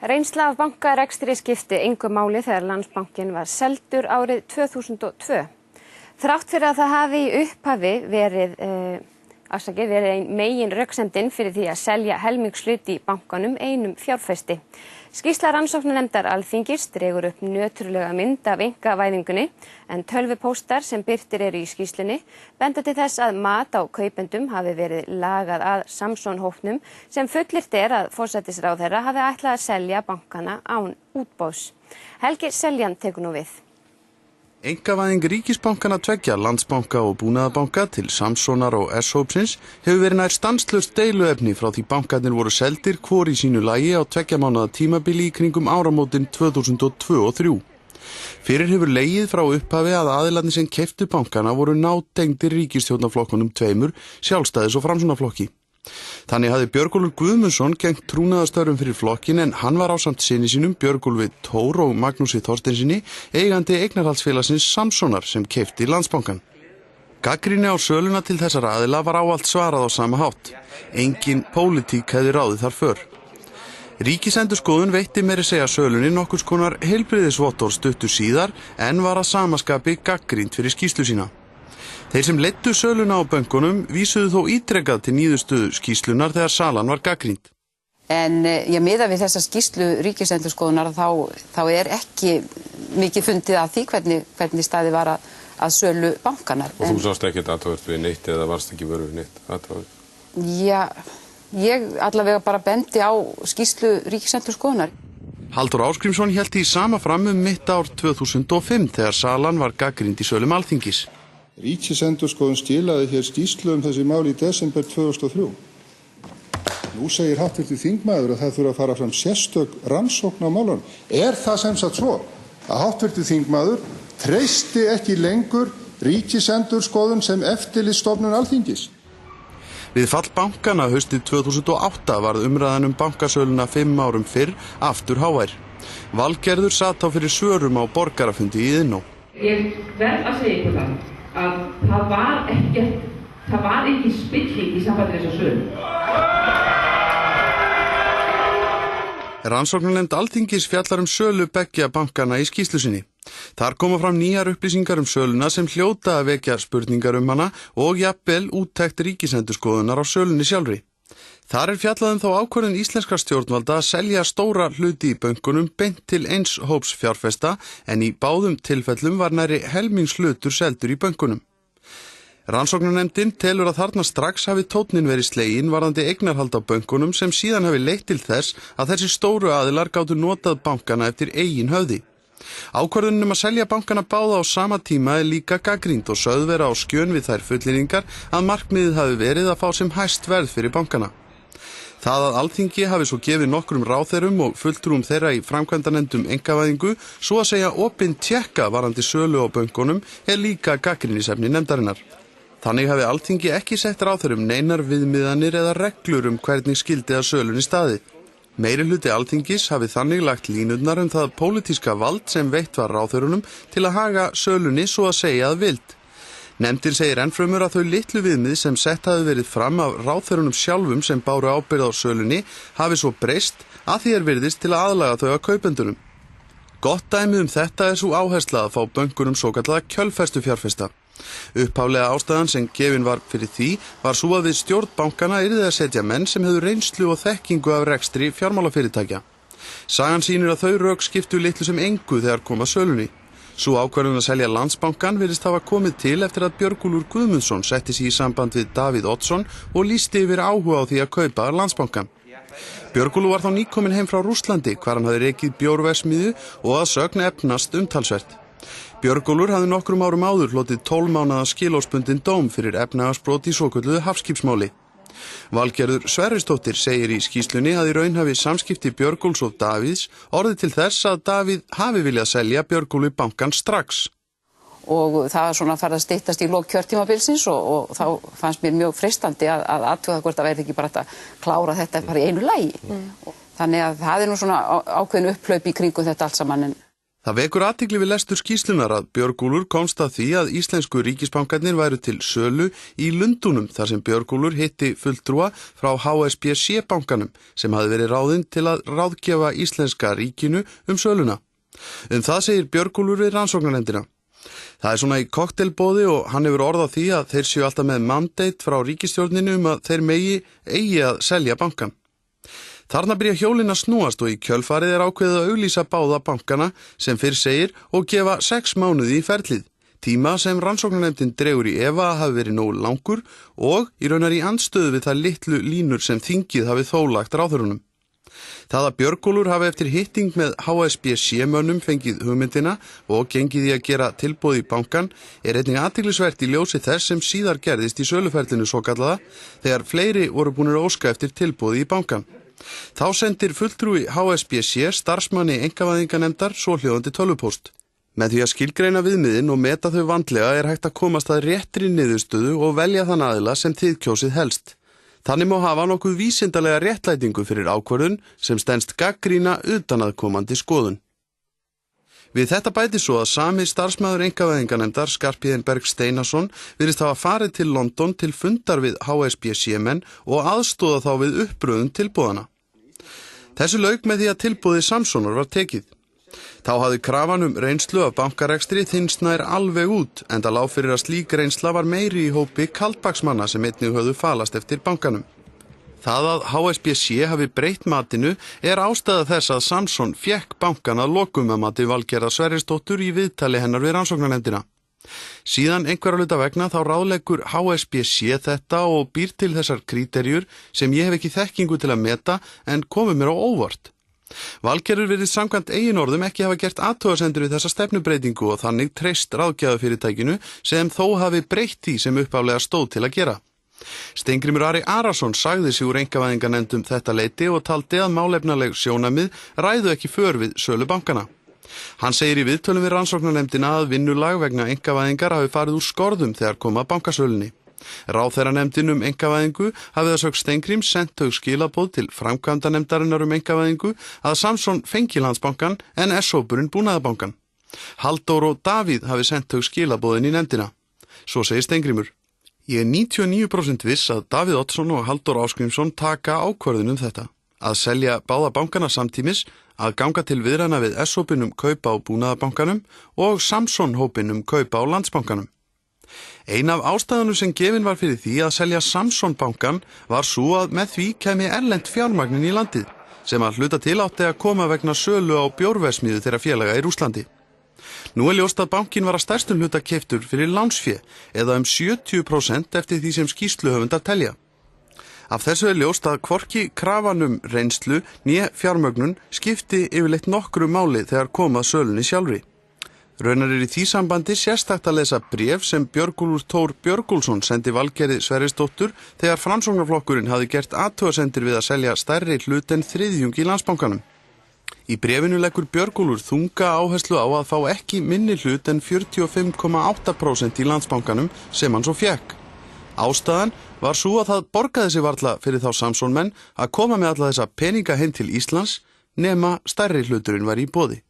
Reynsla af bankarekstri skipti engu máli þegar Landsbankinn var seldur árið 2002. Þrátt fyrir að það hafi í upphafi verið ein megin röksemdin fyrir því að selja helmingshlut í bankanum einum fjárfesti. Skýrsla rannsóknarnefndar Alþingis dregur upp nöturlega mynd af einkavæðingunni en tölvupóstar sem birtir eru í skýrslunni benda til þess að mat á kaupendum hafi verið lagað að Samson-hópnum sem fullyrt að forsætisráðherra hafi ætlað að selja bankana án útboðs. Helgi Seljan tekur nú við. Einkavæðing ríkisbankana tveggja, Landsbanka og Búnaðarbanka til Samsonar og S-hópsins hefur verið nær stanslaust deiluefni frá því bankarnir voru seldir hvor í sínu lagi á 2 mánaða tímabili í kringum áramótin 2002 og 2003. Fyrir hefur legið frá upphafi að aðilarnir sem keyptu bankana voru nátengdir ríkisstjórnarflokkunum tveimur, Sjálfstæðis- og Framsóknarflokki. Þannig hafði Björgólfur Guðmundsson gegnt trúnaðarstörfum fyrir flokkin en hann var ásamt syni sínum Björgólfi Thor og Magnúsi Þorsteinsinni eigandi eignarhaldsfélagsins Samsonar sem keypti Landsbankann. Gagnrýni á söluna til þessara aðila var ávallt svarað á sama hátt. Engin pólitík hefði ráðið þar för. Ríkisendurskoðun veitti meiri segja sölunni nokkurs konar heilbrigðisvottorð stuttu síðar en var að samaskapi gagnrýnt fyrir skýrslu sína. Þeir sem leiddu söluna á bönkunum vísuðu þó ítrekað til niðurstöðu skýrslunar þegar salan var gagnrýnd. En ég miða við þessa skýrslu ríkisendurskoðunar þá ekki mikið fundið að því hvernig staðið var að sölu bankanar. Og þú sást ekkert athugavert við neitt eða varst ekki vörður við neitt athugavert? Já, ég allavega bara bendi á skýrslu ríkisendurskoðunar. Halldór Ásgrímsson hélt í sama fram mitt ár 2005 þegar salan var gagnrýnd í sölum Alþingis. Ríkisendurskoðun skilaði hér skýrslu þessi mál í desember 2003. Nú segir háttvirtur þingmaður að það þurfa að fara fram sérstök rannsókn á málunum. Er það sem sagt svo að háttvirtur þingmaður treysti ekki lengur Ríkisendurskoðun sem eftirlitsstofnun Alþingis? Við fall bankana haustið 2008 varð umræðan bankasöluna 5 árum fyrr aftur hávær. Valgerður sat á fyrir svörum á borgarafundi í Iðnó. Ég verð að segja ykkur að það var ekki spilling í sambandi við þessa sölu. Rannsóknarnefnd Alþingis fjallar sölu beggja bankana í skýrslu sinni. Þar koma fram nýjar upplýsingar söluna sem hljóta að vekja spurningar hana og jafnvel úttekt ríkisendurskoðunar á sölunni sjálfri. Þar fjallað þá ákvörðun íslenskra stjórnvalda að selja stóra hluti í bönkunum beint til eins hóps fjárfesta en í báðum tilfellum var nærri helmingshlutur seldur í bönkunum. Rannsóknarnefndin telur að þarna strax hafi tónninn verið sleginn varðandi eignarhald á bönkunum sem síðan hafi leitt til þess að þessi stóru aðilar gátu notað bankana eftir eigin höfði. Ákvörðunin að selja bankana báða á sama tíma líka gagnrýnd og sögð vera á skjön við þær fullyrðingar að markmiðið hafi verið að fá sem hæst verð fyrir bankana. Það að Alþingi hafi svo gefið nokkrum ráðherrum og fulltrúum þeirra í framkvæmdanefndum einkavæðingu svo að segja opin tékka varðandi sölu á bönkunum líka gagnrýnisefni nefndarinnar. Þannig hafi Alþingi ekki sett ráðherrum neinar viðmiðanir eða reglur hvernig skyldi að sölunni staðið. Meirihluti Alþingis hafi þannig lagt línurnar það pólitíska vald sem veitt var ráðherrunum til að haga sölunni svo að segja að vild. Nefndin segir ennfremur að þau litlu viðmið sem sett hafi verið fram af ráðherrunum sjálfum sem báru ábyrgð á sölunni hafi svo breyst að því virðist til að aðlaga þau að kaupendunum. Gott dæmi þetta svo áhersla að fá bönkunum svokallaða kjölfestufjárfesta. Upphaflega ástæðan sem gefin var fyrir því var svo að við stjórn bankana yrði að setja menn sem hefðu reynslu og þekkingu af rekstri fjármálafyrirtækja. Sagan sýnir að þau rök skiptu litlu sem engu þegar kom að sölunni. Sú ákvörðun að selja Landsbankann virðist hafa komið til eftir að Björgólfur Guðmundsson setti sig í samband við Davíð Oddsson og lýsti yfir áhuga á því að kaupa Landsbankann. Björgólfur var þá nýkominn heim frá Rússlandi hvar hann hafði rekið bjórverksmiðju og að sögn efnast umtalsvert. Björgólfur hafði nokkrum árum áður hlotið 12 mánaða skilorðsbundinn dóm fyrir efnahagsbrot í svokölluðu hafskipsmáli. Valgerður Sverrisdóttir segir í skýrslunni að í raun hafi samskipti Björgólfs og Davíðs orðið til þess að Davíð hafi viljað selja Björgólfi bankann strax. Og það svona farið að styttast í lok kjörtímabilsins og þá fannst mér mjög freistandi að athuga hvort það væri ekki bara að klára þetta bara í einu lagi. Þannig að það nú svona ákveðin upphlaup í kringum þetta allt saman. Það vekur athygli við lestur skýrslunar að Björgólfur komst að því að íslensku ríkisbankarnir væru til sölu í Lundúnum þar sem Björgólfur hitti fulltrúa frá HSBC bankanum sem hafði verið ráðinn til að ráðgefa íslenska ríkinu söluna. Það segir Björgólfur við rannsóknarnefndina. Það svona í koktelbóði og hann hefur orðað því að þeir séu alltaf með mandate frá ríkisstjórninu að þeir eigi að selja bankan. Þarna byrja hjólin að snúast og í kjölfarið ákveðið að auglýsa báða bankana sem fyrr segir og gefa 6 mánuði í ferlið. Tíma sem rannsóknarnefndin dregur í efa að hafi verið nógu langur og í raunar í andstöðu við það litlu línur sem þingið hafi þó lagt ráðherrunum. Það að Björgólfur hafi eftir hitting með HSBC-mönnum fengið hugmyndina og gengið í að gera tilboð í bankan einnig athyglisvert í ljósi þess sem síðar gerðist í söluferlinu svokallaða þegar fleiri voru búnir að óska eftir tilboði í bankan. Þá sendir fulltrúi HSBC starfsmanni einkavæðinganefndar svohljóðandi tölvupóst. Með því að skilgreina viðmiðin og meta þau vandlega hægt að komast að réttri niðurstöðu og velja þann aðila sem þið kjósið helst. Þannig má hafa nokkuð vísindalega réttlætingu fyrir ákvörðun sem stenst gagnrýna utanaðkomandi skoðun. Við þetta bæti svo að sami starfsmaður einkavæðinganefndar Skarphéðinn Berg Steinarsson virðist hafa farið til London til fundar við HSBC-menn og aðstoða þá við uppröðun tilboðana. Þessu lauk með því að tilboði Samsonar var tekið. Þá hafði krafan reynslu af bankarekstri þynnst nær alveg út enda lá fyrir að slík reynsla var meiri í hópi kaldbaksmanna sem einnig höfðu falast eftir bankanum. Það að HSBC hafi breytt matinu ástæða þess að Samson fékk bankan að lokum að mati Valgerðar Sverrisdóttur í viðtali hennar við rannsóknarnefndina. Síðan einhverja hluta vegna þá ráðleggur HSBC þetta og býr til þessar kríterjur sem ég hef ekki þekkingu til að meta en komu mér á óvart. Valgerður virðist samkvæmt eigin orðum ekki hafa gert athugasemdir við þessa stefnubreytingu og þannig treyst ráðgjafafyrirtækinu sem þó hafi breytt því sem upphaflega stóð til að gera. Steingrímur Ari Arason sagði sig úr einkavæðinganefndum þetta leyti og taldi að málefnaleg sjónarmið ræðu ekki för við sölu bankana. Hann segir í viðtölum við rannsóknarnefndina að vinnulag vegna einkavæðingar hafi farið úr skorðum þegar kom að bankasölunni. Ráðherranefndin einkavæðingu hafi að sögn Steingríms sent þau skilaboð til framkvæmdanefndarinnar einkavæðingu að Samson fengi Landsbankann en S-hópurinn Búnaðarbankann. Halldór og Davíð hafi sent þau skilaboðin í nefndina. Svo segir Steingrímur. Ég 99% viss að Davíð Oddsson og Halldór Ásgrímsson taka ákvörðun þetta. Að selja báða bankana samtímis, að ganga til viðræðna við S-hópinn kaupa á Búnaðarbankanum og Samson-hópinn kaupa á Landsbankanum. Ein af ástæðunum sem gefin var fyrir því að selja Samson bankan var svo að með því kæmi erlent fjármagnin í landið, sem að hluta til átti að koma vegna sölu á bjórversmiðu þeirra félaga í Rússlandi. Nú ljóst að bankin var að stærstum hluta keyptur fyrir lánsfé eða 70% eftir því sem skýrsluhöfundar telja. Af þessu ljóst að hvorki krafan reynslu né fjármögnun skipti yfirleitt nokkru máli þegar kom að sölunni sjálfri. Raunar í því sambandi sérstakt að lesa bréf sem Björgólfur Thor Björgólfsson sendi Valgerði Sverrisdóttur þegar Framsóknarflokkurinn hafði gert athugasemdir við að selja stærri hlut en þriðjung í Landsbankanum. Í bréfinu leggur Björgólfur þunga áherslu á að fá ekki minni hlut en 45,8% í Landsbankanum sem hann svo fékk. Ástæðan var svo að það borgaði sig varla fyrir þá Samson menn að koma með alla þessa peninga heim til Íslands nema stærri hluturinn var í boði.